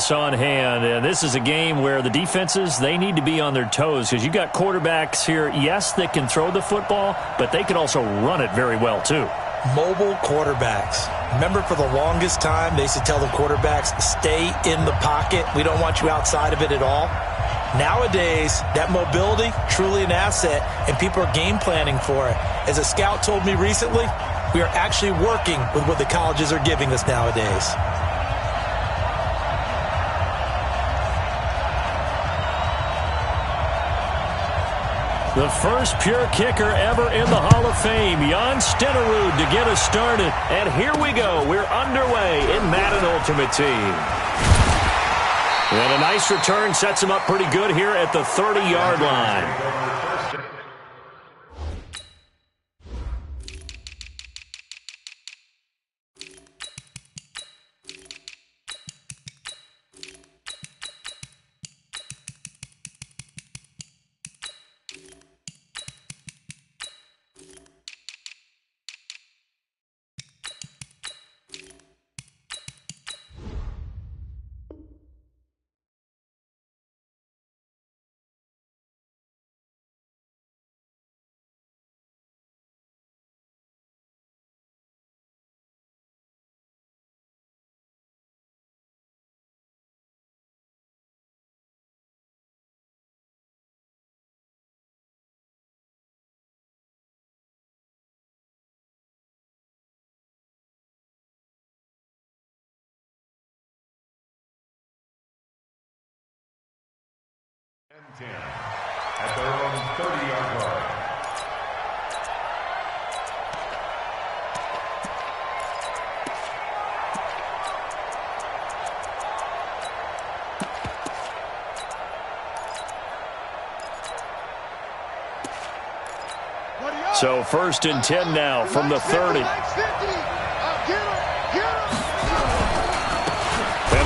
quarterbacks on hand, and this is a game where the defenses, they need to be on their toes because you've got quarterbacks here, yes, that can throw the football, but they can also run it very well too. Mobile quarterbacks. Remember, for the longest time, they used to tell the quarterbacks, stay in the pocket. We don't want you outside of it at all. Nowadays, that mobility, truly an asset, and people are game planning for it. As a scout told me recently, we are actually working with what the colleges are giving us nowadays. The first pure kicker ever in the Hall of Fame, Jan Stenerud, to get us started. And here we go. We're underway in Madden Ultimate Team. And a nice return sets him up pretty good here at the 30-yard line. At their own 30-yard line. So 1st and 10 now from the 30. And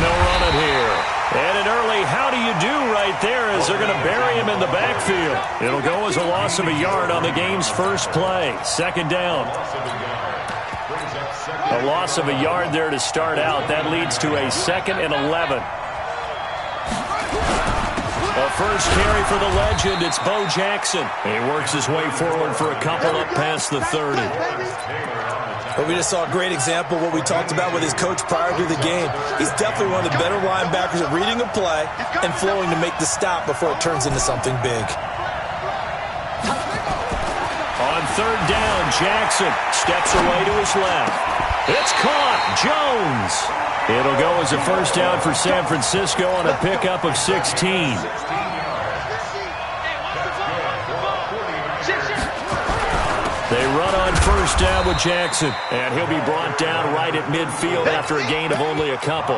they'll run it here. And an early how do you do right there as they're going to bury him in the backfield. It'll go as a loss of a yard on the game's first play. 2nd down. A loss of a yard there to start out. That leads to a 2nd and 11. A first carry for the legend. It's Bo Jackson. He works his way forward for a couple up past the 30. But we just saw a great example of what we talked about with his coach prior to the game. He's definitely one of the better linebackers at reading a play and flowing to make the stop before it turns into something big. On 3rd down, Jackson steps away to his left. It's caught. Jones. It'll go as a first down for San Francisco on a pickup of 16. They run on 1st down with Jackson, and he'll be brought down right at midfield after a gain of only a couple.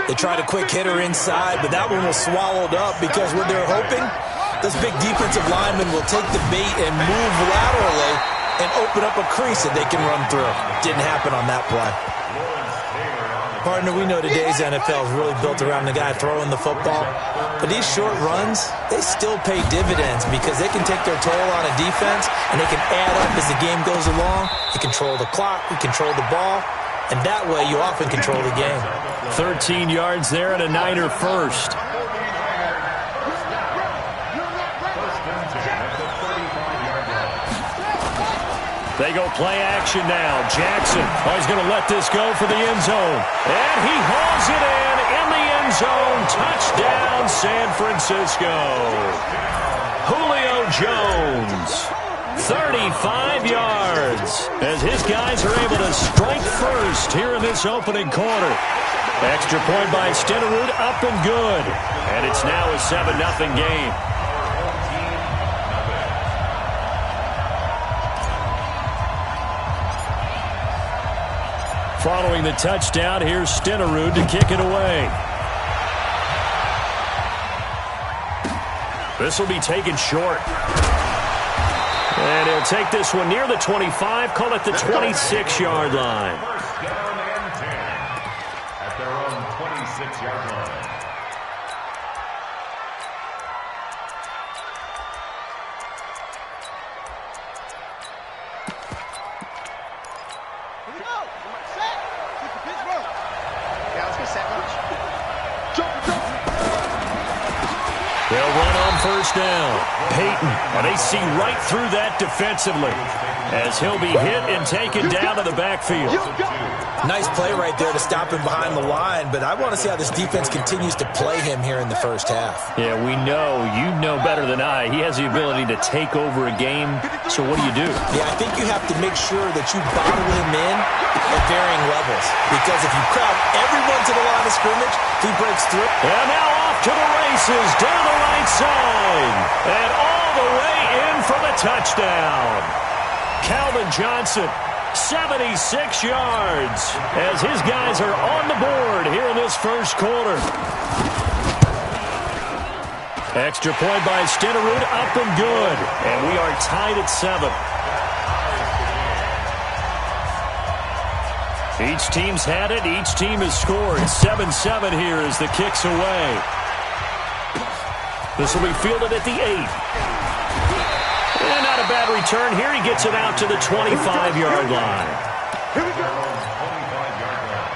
They tried a quick hitter inside, but that one was swallowed up because what they're hoping, this big defensive lineman will take the bait and move laterally and open up a crease that they can run through. Didn't happen on that play. Partner, we know today's NFL is really built around the guy throwing the football. But these short runs, they still pay dividends because they can take their toll on a defense and they can add up as the game goes along. You control the clock, you control the ball, and that way you often control the game. 13 yards there and a Niner first. They go play action now. Jackson, he's going to let this go for the end zone. And he hauls it in the end zone. Touchdown, San Francisco. Julio Jones, 35 yards, as his guys are able to strike first here in this opening quarter. Extra point by Stenerud, up and good. And it's now a 7-0 game. Following the touchdown, here's Stenerud to kick it away. This will be taken short. And he'll take this one near the 25, call it the 26-yard line. First down and 10 at their own 26-yard line. Here we go. Set. Pittsburgh. Yeah, let's go set, coach. first down. Peyton, and they see right through that defensively as he'll be hit and taken down to the backfield. Nice play right there to stop him behind the line, but I want to see how this defense continues to play him here in the first half. Yeah, we know. You know better than I. He has the ability to take over a game, so what do? Yeah, I think you have to make sure that you bottle him in at varying levels, because if you crowd everyone to the line of scrimmage, he breaks through. And now off to the races down the right side, and all the way in for the touchdown. Calvin Johnson, 76 yards, as his guys are on the board here in this first quarter. Extra point by Stenerud, up and good. And we are tied at 7. Each team's had it. Each team has scored. 7-7 here as the kick's away. This will be fielded at the 8. And not a bad return here. He gets it out to the 25-yard line. Here we go. 25-yard line.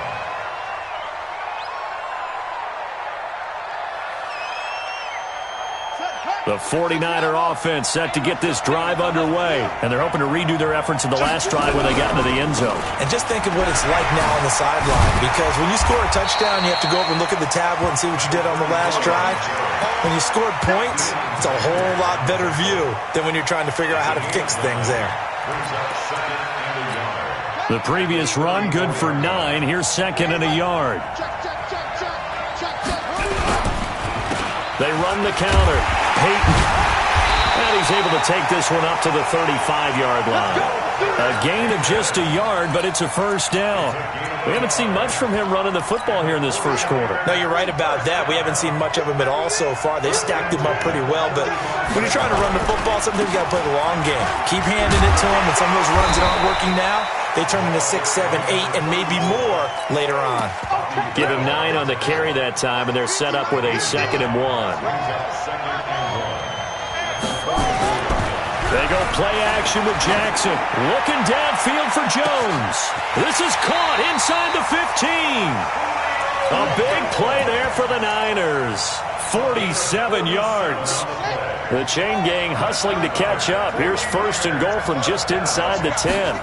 The 49er offense set to get this drive underway. And they're hoping to redo their efforts in the last drive when they got into the end zone. And just think of what it's like now on the sideline, because when you score a touchdown, you have to go over and look at the tablet and see what you did on the last drive. When you scored points, it's a whole lot better view than when you're trying to figure out how to fix things there. The previous run, good for 9. Here's second and a yard. They run the counter. Peyton. And he's able to take this one up to the 35-yard line. A gain of just a yard, but it's a first down. We haven't seen much from him running the football here in this first quarter. No, you're right about that. We haven't seen much of him at all so far. They've stacked him up pretty well, but when you're trying to run the football, sometimes you got to play the long game. Keep handing it to him, and some of those runs that aren't working now, they turn into 6, 7, 8, and maybe more later on. Give him 9 on the carry that time, and they're set up with a 2nd and 1. They go play action with Jackson. Looking downfield for Jones. This is caught inside the 15. A big play there for the Niners. 47 yards. The chain gang hustling to catch up. Here's first and goal from just inside the 10.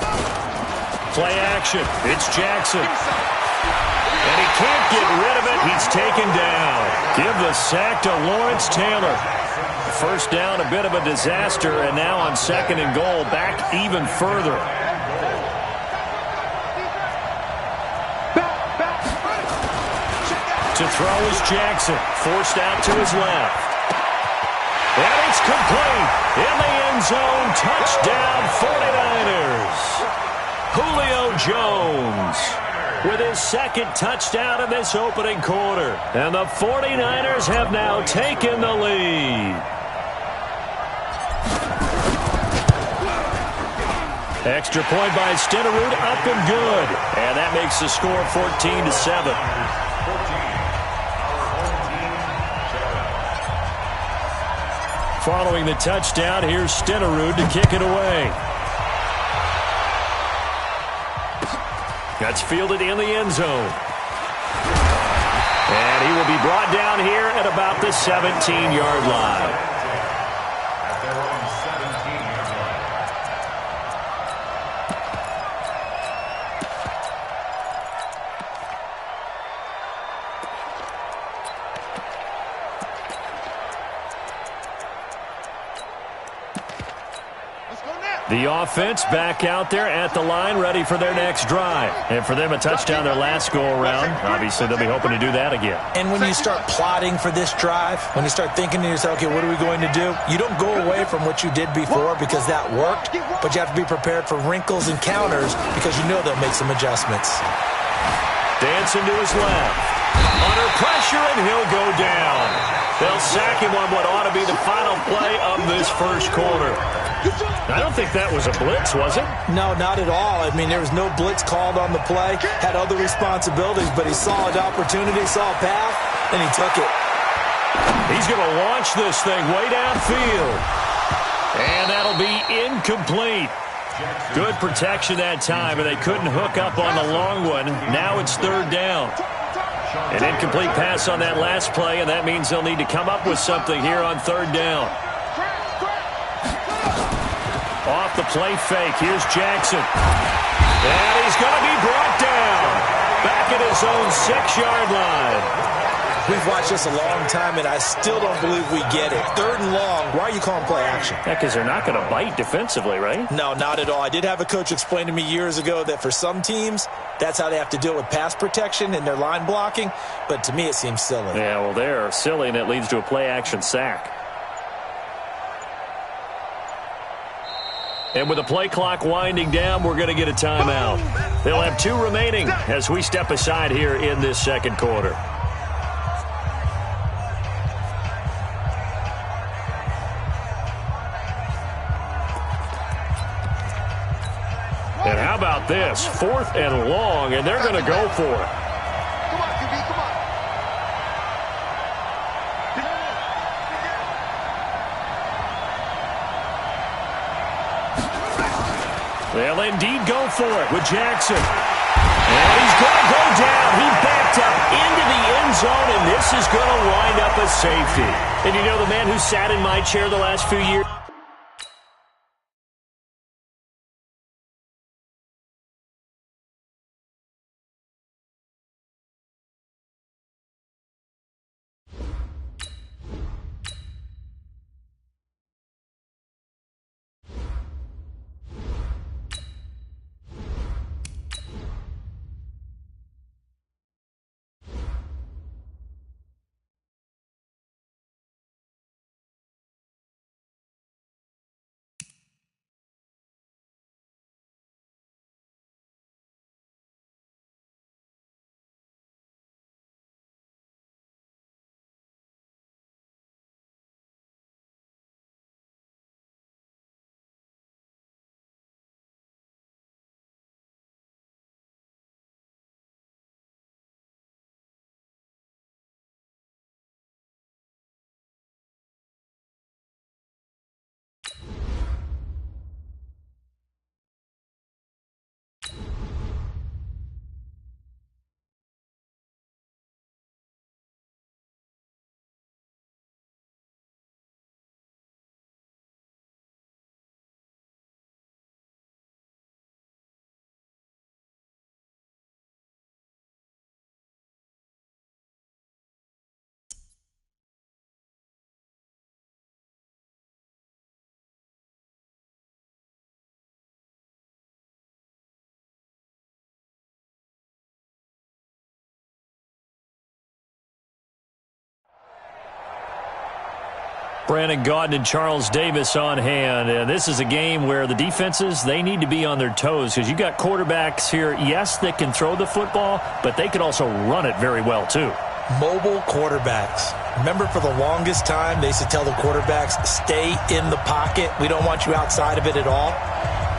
Play action. It's Jackson. And he can't get rid of it. He's taken down. Give the sack to Lawrence Taylor. First down, a bit of a disaster, and now on 2nd and goal, back even further. To throw is Jackson, forced out to his left. And it's complete. In the end zone, touchdown 49ers. Julio Jones with his 2nd touchdown in this opening quarter. And the 49ers have now taken the lead. Extra point by Stenerud, up and good. And that makes the score 14-7. Following the touchdown, here's Stenerud to kick it away. That's fielded in the end zone. And he will be brought down here at about the 17-yard line. The offense back out there at the line, ready for their next drive. And for them, a touchdown their last go-around. Obviously, they'll be hoping to do that again. And when you start plotting for this drive, when you start thinking to yourself, okay, what are we going to do? You don't go away from what you did before because that worked, but you have to be prepared for wrinkles and counters because you know they'll make some adjustments. Dancing to his left. Under pressure, and he'll go down. They'll sack him on what ought to be the final play of this first quarter. I don't think that was a blitz, was it? No, not at all. I mean, there was no blitz called on the play. Had other responsibilities, but he saw an opportunity, saw a path, and he took it. He's going to launch this thing way downfield. And that'll be incomplete. Good protection that time, and they couldn't hook up on the long one. Now it's 3rd down. An incomplete pass on that last play, and that means they'll need to come up with something here on third down. Off the play fake, here's Jackson. And he's going to be brought down. Back at his own 6-yard line. We've watched this a long time, and I still don't believe we get it. Third and long, why are you calling play action? Yeah, because they're not going to bite defensively, right? No, not at all. I did have a coach explain to me years ago that for some teams, that's how they have to deal with pass protection and their line blocking. But to me, it seems silly. Yeah, well, they're silly, and it leads to a play action sack. And with the play clock winding down, we're going to get a timeout. They'll have 2 remaining as we step aside here in this second quarter. And how about this? 4th and long, and they're going to go for it. Come on, QB, come on. They'll indeed go for it with Jackson. And he's going to go down. He backed up into the end zone, and this is going to wind up a safety. And you know the man who sat in my chair the last few years? Brandon Gaudin and Charles Davis on hand. And this is a game where the defenses, they need to be on their toes because you got quarterbacks here, yes, that can throw the football, but they can also run it very well too. Mobile quarterbacks. Remember, for the longest time, they used to tell the quarterbacks, stay in the pocket. We don't want you outside of it at all.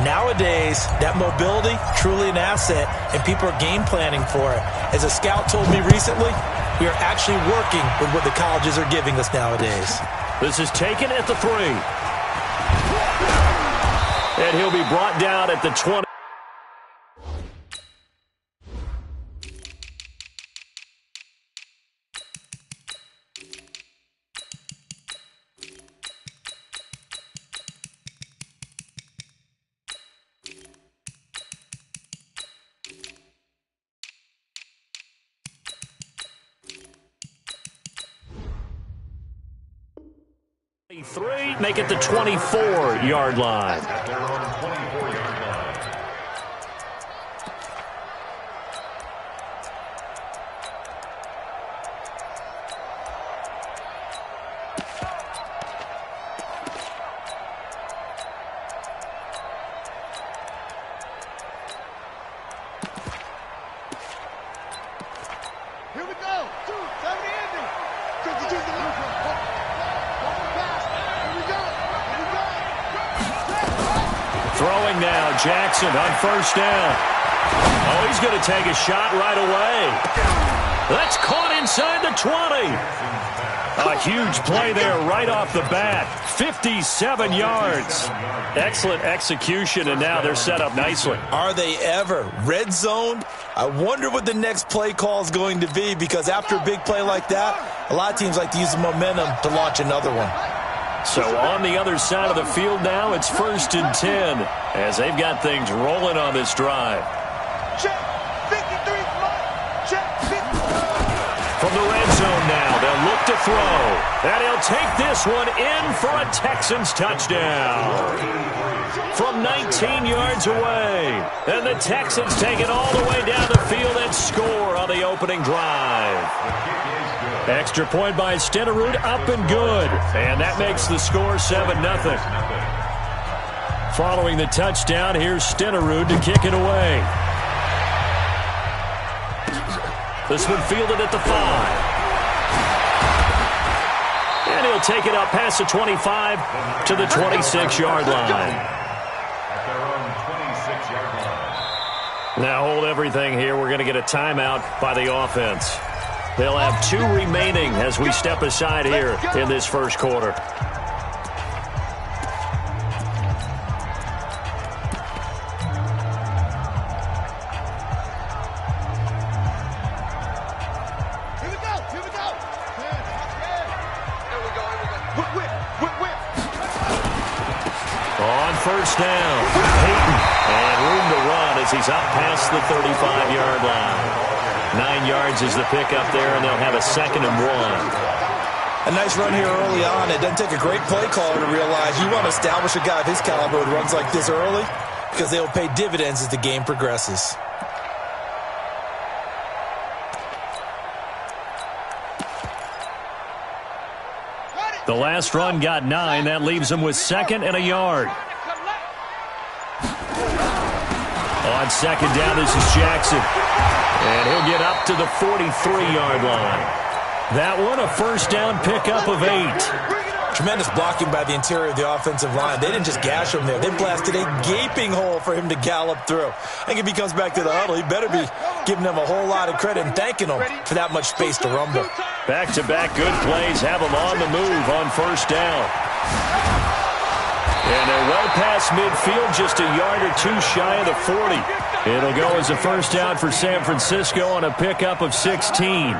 Nowadays, that mobility, truly an asset, and people are game planning for it. As a scout told me recently, we are actually working with what the colleges are giving us nowadays. This is taken at the 3. And he'll be brought down at the 20. Make it the 24-yard line. At their own 24-yard line. Here we go. 270 ending. 52 to the Throwing now, Jackson on first down. Oh, he's going to take a shot right away. That's caught inside the 20. A huge play there right off the bat. 57 yards. Excellent execution, and now they're set up nicely. Are they ever? Red zoned? I wonder what the next play call is going to be, because after a big play like that, a lot of teams like to use the momentum to launch another one. So on the other side of the field now, it's 1st and 10 as they've got things rolling on this drive. Check. 53. Check. 50. From the red zone now, they'll look to throw. And he'll take this one in for a Texans touchdown. From 19 yards away. And the Texans take it all the way down the field and score on the opening drive. Extra point by Stenerud, up and good. And that makes the score 7-0. Following the touchdown, here's Stenerud to kick it away. This one fielded at the 5. And he'll take it up past the 25 to the 26-yard line. Now hold everything here. We're going to get a timeout by the offense. They'll have 2 remaining as we step aside here in this first quarter. On first down, Peyton, and room to run as he's up past the 35-yard line. 9 yards is the pickup there, and they'll have a 2nd and 1. A nice run here early on. It doesn't take a great play caller to realize you want to establish a guy of his caliber who runs like this early, because they will pay dividends as the game progresses. The last run got 9. That leaves him with 2nd and a yard. On 2nd down, this is Jackson. And he'll get up to the 43-yard line. That one, a first down pickup of 8. Tremendous blocking by the interior of the offensive line. They didn't just gash him there. They blasted a gaping hole for him to gallop through. I think if he comes back to the huddle, he better be giving them a whole lot of credit and thanking them for that much space to rumble. Back-to-back good plays have them on the move on first down. And they're well past midfield, just a yard or 2 shy of the 40. It'll go as a first down for San Francisco on a pickup of 16.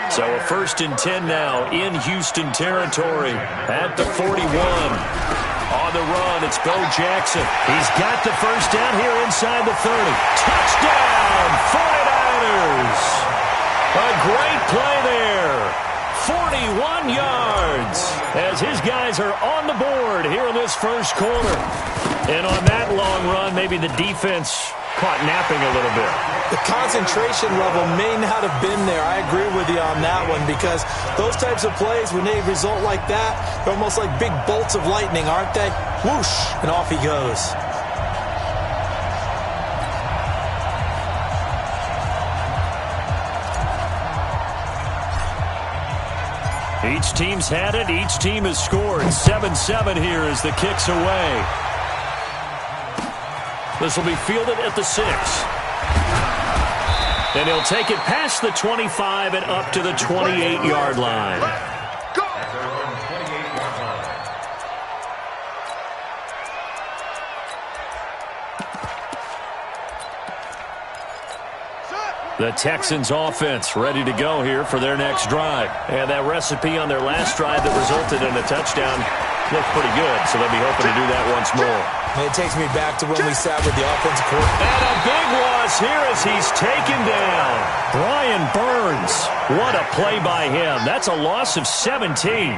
So a 1st and 10 now in Houston territory at the 41. On the run, it's Bo Jackson. He's got the first down here inside the 30. Touchdown, 49ers! A great play there. 41 yards as his guys are on the board here in this first quarter. And on that long run, maybe the defense caught napping a little bit. The concentration level may not have been there. I agree with you on that one, because those types of plays, when they result like that, they're almost like big bolts of lightning, aren't they? Whoosh, and off he goes. Each team's had it. Each team has scored. 7-7 here as the kick's away. This will be fielded at the 6. And he'll take it past the 25 and up to the 28-yard line. The Texans offense ready to go here for their next drive. And that recipe on their last drive that resulted in a touchdown looked pretty good, so they'll be hoping to do that once more. And it takes me back to when we sat with the offensive coordinator. And a big loss here as he's taken down. Brian Burns. What a play by him. That's a loss of 17.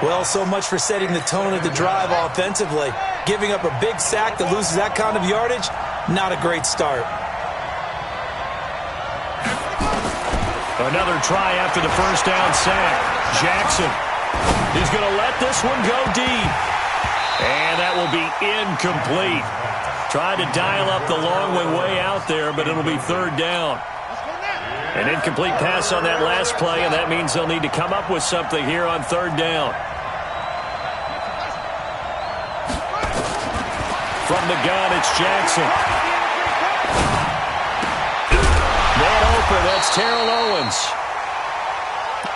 Well, so much for setting the tone of the drive offensively. Giving up a big sack that loses that kind of yardage, not a great start. Another try after the first down sack. Jackson. He's going to let this one go deep. And that will be incomplete. Tried to dial up the long way out there, but it'll be 3rd down. An incomplete pass on that last play, and that means they'll need to come up with something here on 3rd down. From the gun, it's Jackson. Man open, that's Terrell Owens.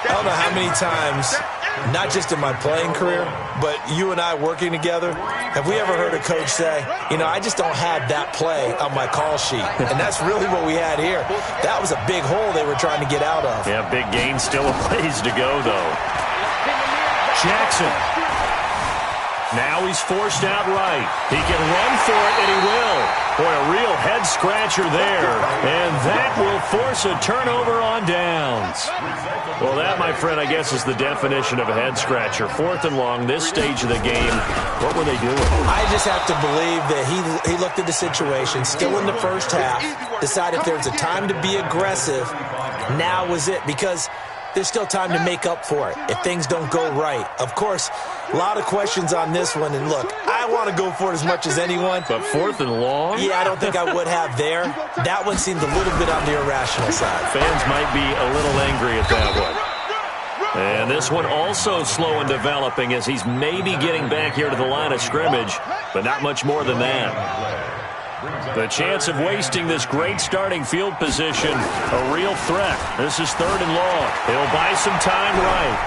That don't know how many times, not just in my playing career, but you and I working together, have we ever heard a coach say, you know, I just don't have that play on my call sheet. And that's really what we had here. That was a big hole they were trying to get out of. Yeah, big gain, still a ways to go, though. Jackson. Now he's forced out right. He can run for it, and he will. Boy, a real head-scratcher there. And that will force a turnover on downs. Well, that, my friend, I guess is the definition of a head-scratcher. 4th and long, this stage of the game. What were they doing? I just have to believe that he looked at the situation, still in the first half, decided if there's a time to be aggressive, now was it. Because there's still time to make up for it if things don't go right. Of course, a lot of questions on this one. And look, I want to go for it as much as anyone. But 4th and long? Yeah, I don't think I would have there. That one seemed a little bit on the irrational side. Fans might be a little angry at that one. And this one also slow in developing as he's maybe getting back here to the line of scrimmage, but not much more than that. The chance of wasting this great starting field position, a real threat. This is 3rd and long. He'll buy some time right.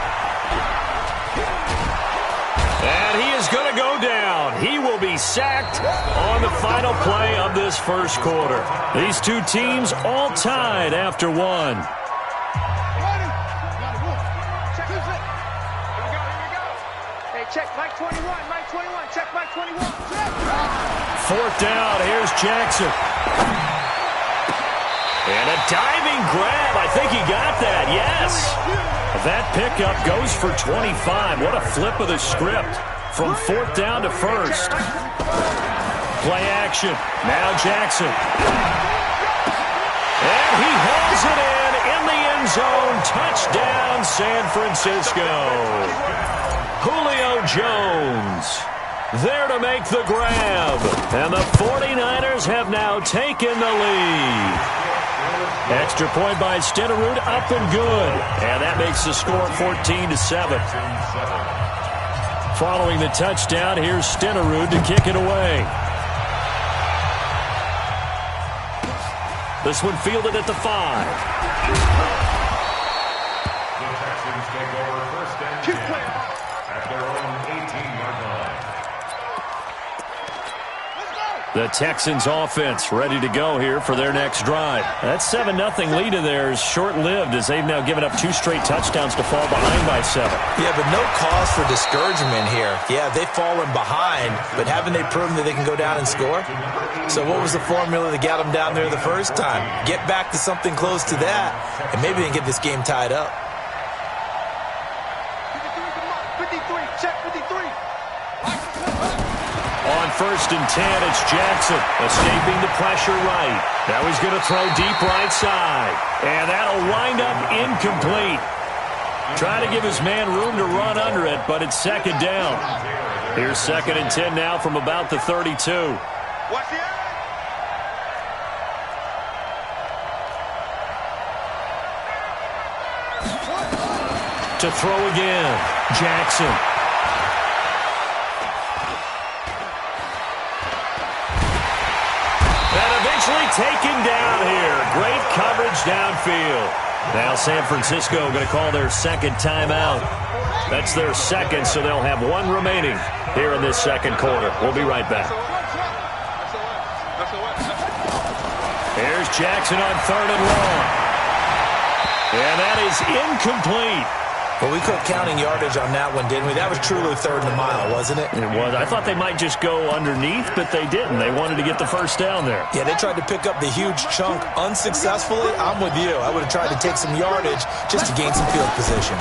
And he is going to go down. He will be sacked on the final play of this first quarter. These two teams all tied after one. Check Mike 21, Mike 21, check Mike 21. 4th down, here's Jackson. And a diving grab, I think he got that, yes. That pickup goes for 25. What a flip of the script from 4th down to 1st. Play action, now Jackson. And he hauls it in the end zone. Touchdown, San Francisco. Julio Jones there to make the grab. And the 49ers have now taken the lead. Extra point by Stenerud, up and good. And that makes the score 14-7. Following the touchdown, here's Stenerud to kick it away. This one fielded at the 5. The Texans offense ready to go here for their next drive. That 7-0 lead of theirs short-lived as they've now given up 2 straight touchdowns to fall behind by 7. Yeah, but no cause for discouragement here. Yeah, they've fallen behind, but haven't they proven that they can go down and score? So what was the formula that got them down there the first time? Get back to something close to that, and maybe they can get this game tied up. 53, check 53. On 1st and 10, it's Jackson escaping the pressure right. Now he's going to throw deep right side. And that'll wind up incomplete. Trying to give his man room to run under it, but it's 2nd down. Here's 2nd and 10 now from about the 32. Watch the eye. To throw again, Jackson. Taken down here. Great coverage downfield. Now San Francisco going to call their 2nd timeout. That's their 2nd, so they'll have 1 remaining here in this 2nd quarter. We'll be right back. Here's Jackson on 3rd and long. And that is incomplete. Well, we quit counting yardage on that one, didn't we? That was truly 3rd and a mile, wasn't it? It was. I thought they might just go underneath, but they didn't. They wanted to get the first down there. Yeah, they tried to pick up the huge chunk unsuccessfully. I'm with you. I would have tried to take some yardage just to gain some field position.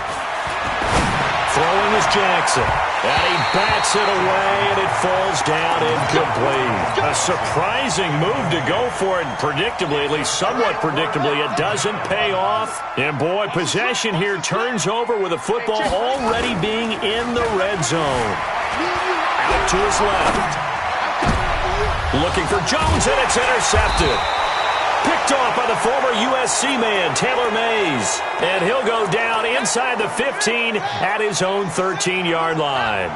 Throwing is Jackson. And he bats it away, and it falls down incomplete. A surprising move to go for it, predictably, at least somewhat predictably. It doesn't pay off. And, boy, possession here turns over with the football already being in the red zone. Out to his left. Looking for Jones, and it's intercepted. Picked off by the former USC man, Taylor Mays. And he'll go down inside the 15 at his own 13-yard line.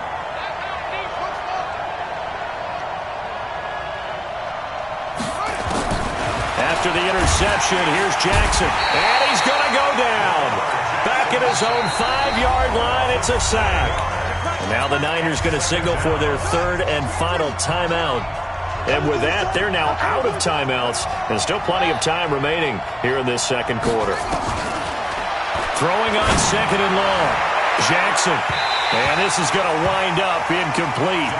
After the interception, here's Jackson. And he's going to go down. Back back at his own 5-yard line. It's a sack. And now the Niners going to signal for their third and final timeout. And with that, they're now out of timeouts. And still plenty of time remaining here in this second quarter. Throwing on second and long. Jackson. And this is going to wind up incomplete.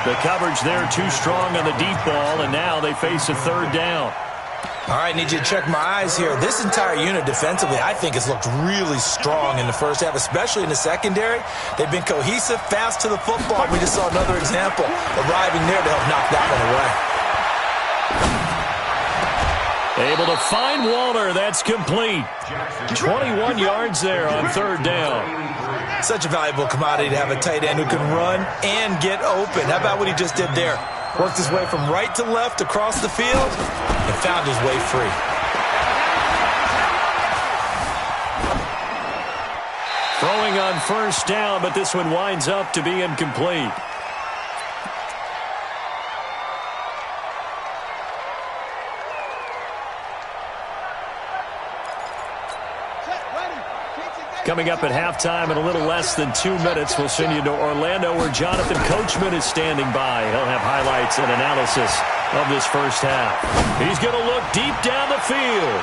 The coverage there too strong on the deep ball, and now they face a third down. All right, need you to check my eyes here. This entire unit defensively, I think, has looked really strong in the first half, especially in the secondary. They've been cohesive, fast to the football. We just saw another example arriving there to help knock that one away. Able to find Waller. That's complete. 21 yards there on third down. Such a valuable commodity to have a tight end who can run and get open. How about what he just did there? Worked his way from right to left across the field and found his way free. Throwing on first down, but this one winds up to be incomplete. Coming up at halftime in a little less than 2 minutes, we'll send you to Orlando where Jonathan Coachman is standing by. He'll have highlights and analysis of this first half. He's going to look deep down the field.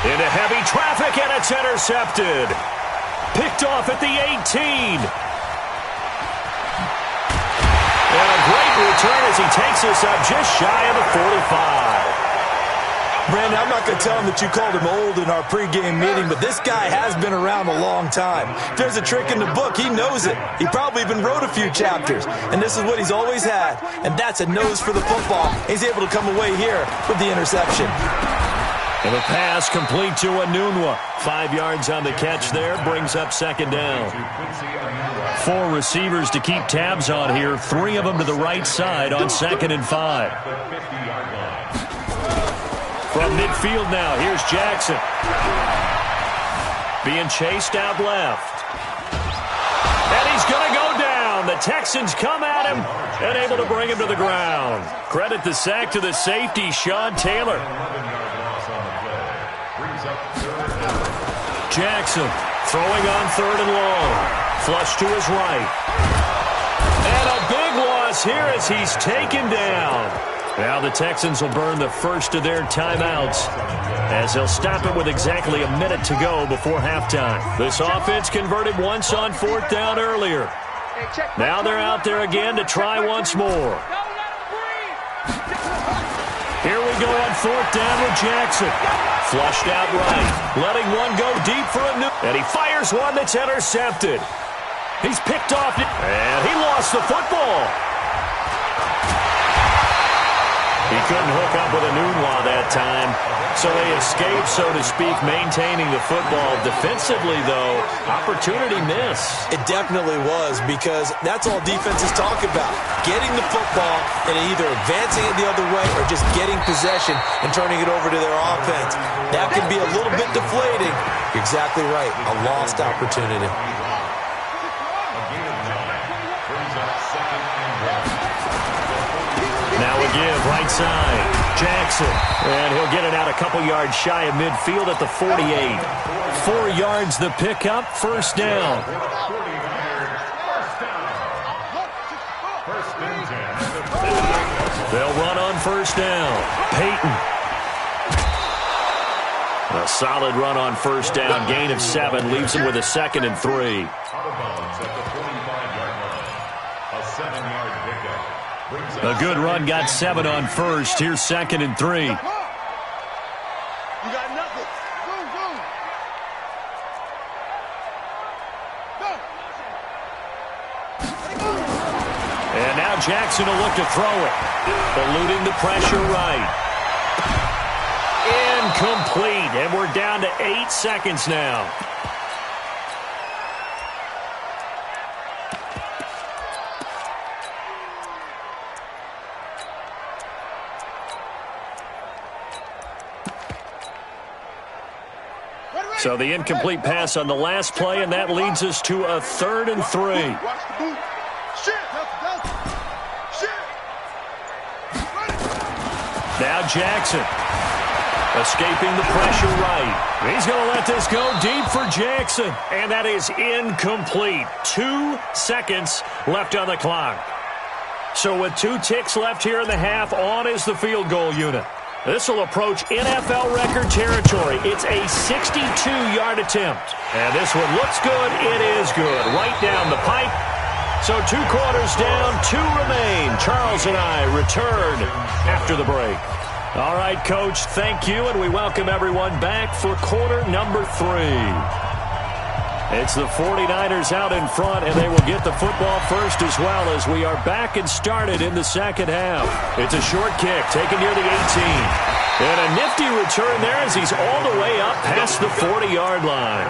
Into heavy traffic, and it's intercepted. Picked off at the 18. And a great return as he takes us up just shy of the 45. Brandon, I'm not going to tell him that you called him old in our pregame meeting, but this guy has been around a long time. If there's a trick in the book, he knows it. He probably even wrote a few chapters, and this is what he's always had, and that's a nose for the football. He's able to come away here with the interception. And the pass complete to Enunwa. 5 yards on the catch there, brings up second down. 4 receivers to keep tabs on here, 3 of them to the right side on second and 5. From midfield now, here's Jackson. Being chased out left. And he's going to go down. The Texans come at him and able to bring him to the ground. Credit the sack to the safety, Sean Taylor. Jackson throwing on third and long. Flush to his right. And a big loss here as he's taken down. Now the Texans will burn the first of their timeouts as they'll stop it with exactly a minute to go before halftime. This offense converted once on fourth down earlier. Now they're out there again to try once more. Here we go on fourth down with Jackson. Flushed out right, letting one go deep for a new. And he fires one that's intercepted. He's picked off, and he lost the football. He couldn't hook up with Enunwa that time, so they escaped, so to speak, maintaining the football. Defensively, though, opportunity miss. It definitely was, because that's all defenses talk about. Getting the football and either advancing it the other way or just getting possession and turning it over to their offense. That can be a little bit deflating. You're exactly right. A lost opportunity. Now a give, right side. Jackson. And he'll get it out a couple yards shy of midfield at the 48. 4 yards the pickup, first down. They'll run on first down. Peyton. A solid run on first down. Gain of 7 leaves him with a second and 3. A good run, got 7 on first. Here's second and 3. You got nothing. Go. And now Jackson will look to throw it. Eluding the pressure right. Incomplete. And we're down to 8 seconds now. So the incomplete pass on the last play, and that leads us to a 3rd and 3. Now Jackson. Escaping the pressure right. He's going to let this go deep for Jackson. And that is incomplete. 2 seconds left on the clock. So with 2 ticks left here in the half, on is the field goal unit. This will approach NFL record territory. It's a 62-yard attempt. And this one looks good. It is good. Right down the pipe. So 2 quarters down, 2 remain. Charles and I return after the break. All right, Coach, thank you, and we welcome everyone back for quarter number 3. It's the 49ers out in front, and they will get the football first as well as we are back and started in the second half. It's a short kick taken near the 18. And a nifty return there as he's all the way up past the 40-yard line.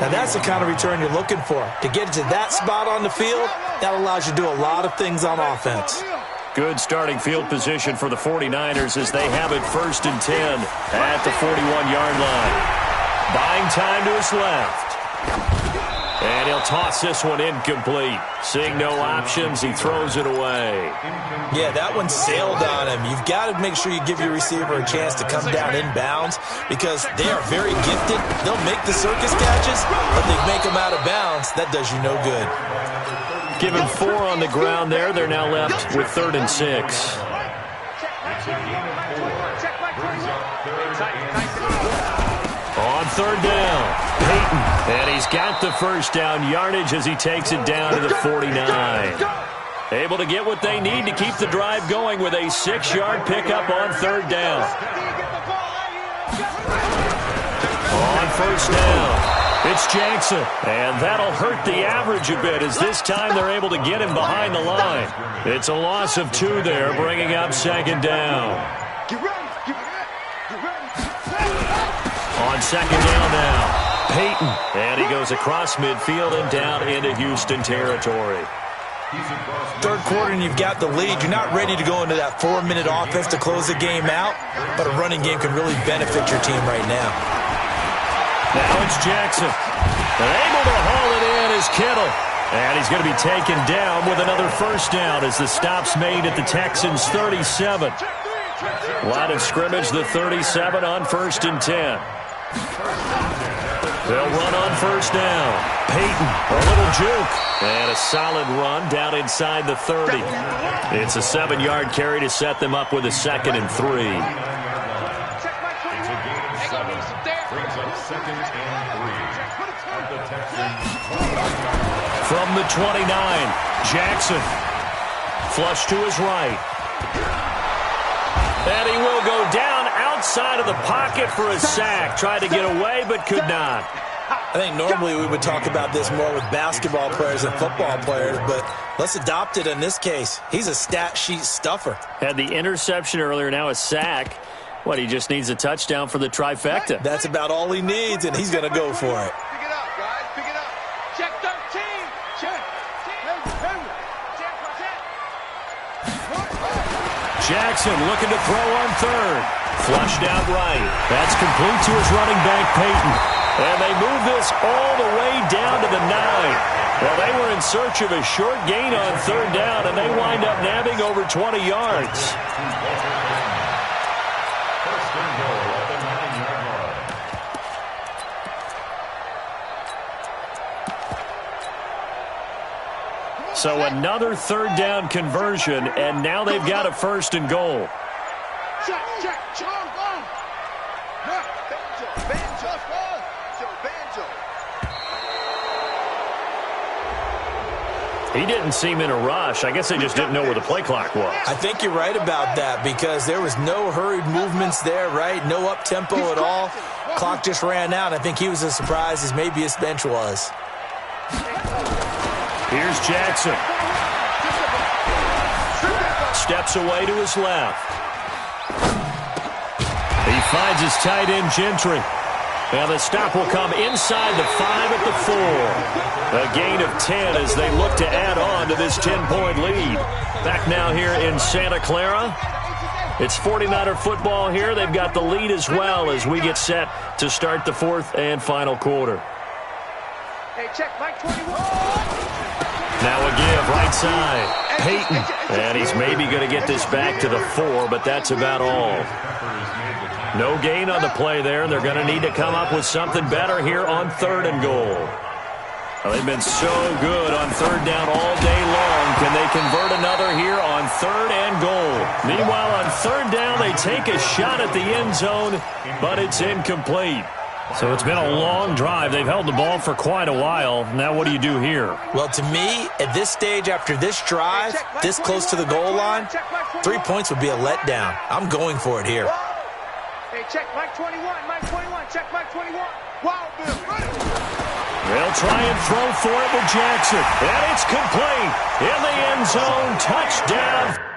Now that's the kind of return you're looking for. To get to that spot on the field, that allows you to do a lot of things on offense. Good starting field position for the 49ers as they have it 1st and 10 at the 41-yard line. Buying time to his left. And he'll toss this one incomplete. Seeing no options, he throws it away. Yeah, that one sailed on him. You've got to make sure you give your receiver a chance to come down inbounds because they are very gifted. They'll make the circus catches, but they make them out of bounds. That does you no good. Given 4 on the ground there, they're now left with 3rd and 6. On 3rd down, Peyton, and he's got the first down yardage as he takes it down to the 49. Able to get what they need to keep the drive going with a 6-yard pickup on 3rd down. On 1st down, it's Jackson, and that'll hurt the average a bit as this time they're able to get him behind the line. It's a loss of 2 there, bringing up 2nd down. On 2nd down now, Peyton, and he goes across midfield and down into Houston territory. 3rd quarter and you've got the lead. You're not ready to go into that 4-minute offense to close the game out, but a running game can really benefit your team right now. Now it's Jackson. And able to haul it in is Kittle. And he's going to be taken down with another 1st down as the stop's made at the Texans' 37. Line of scrimmage, the 37 on 1st and 10. They'll run on 1st down. Peyton, a little juke. And a solid run down inside the 30. It's a 7-yard carry to set them up with a 2nd and 3. From the 29, Jackson. Flush to his right. And he will go down outside of the pocket for a sack. Tried to get away, but could not. I think normally we would talk about this more with basketball players and football players, but let's adopt it in this case. He's a stat sheet stuffer. Had the interception earlier, now a sack. What, he just needs a touchdown for the trifecta. That's about all he needs, and he's going to go for it. Pick it up, guys. Pick it up. Check 13. Check. Jackson looking to throw on 3rd. Flushed out right. That's complete to his running back, Peyton. And they move this all the way down to the 9. Well, they were in search of a short gain on 3rd down, and they wind up nabbing over 20 yards. So another 3rd down conversion, and now they've got a 1st and goal. Check. He didn't seem in a rush. I guess they just didn't know where the play clock was. I think you're right about that because there was no hurried movements there, right? No up-tempo at all. Clock just ran out. I think he was as surprised as maybe his bench was. Here's Jackson. Steps away to his left. He finds his tight end, Gentry. And the stop will come inside the 5 at the 4. A gain of 10 as they look to add on to this 10-point lead. Back now here in Santa Clara. It's 49er football here. They've got the lead as well as we get set to start the 4th and final quarter. Hey, check Mike 21. Now a give right side. Peyton. And he's maybe going to get this back to the 4, but that's about all. No gain on the play there. They're going to need to come up with something better here on 3rd and goal. Well, they've been so good on 3rd down all day long. Can they convert another here on 3rd and goal? Meanwhile, on 3rd down, they take a shot at the end zone, but it's incomplete. So it's been a long drive. They've held the ball for quite a while. Now what do you do here? Well, to me, at this stage, after this drive, this close to the goal line, 3 points would be a letdown. I'm going for it here. Hey, check Mike 21, Mike 21, check Mike 21. Wow, They'll try and throw for it with Jackson. And it's complete. In the end zone, touchdown.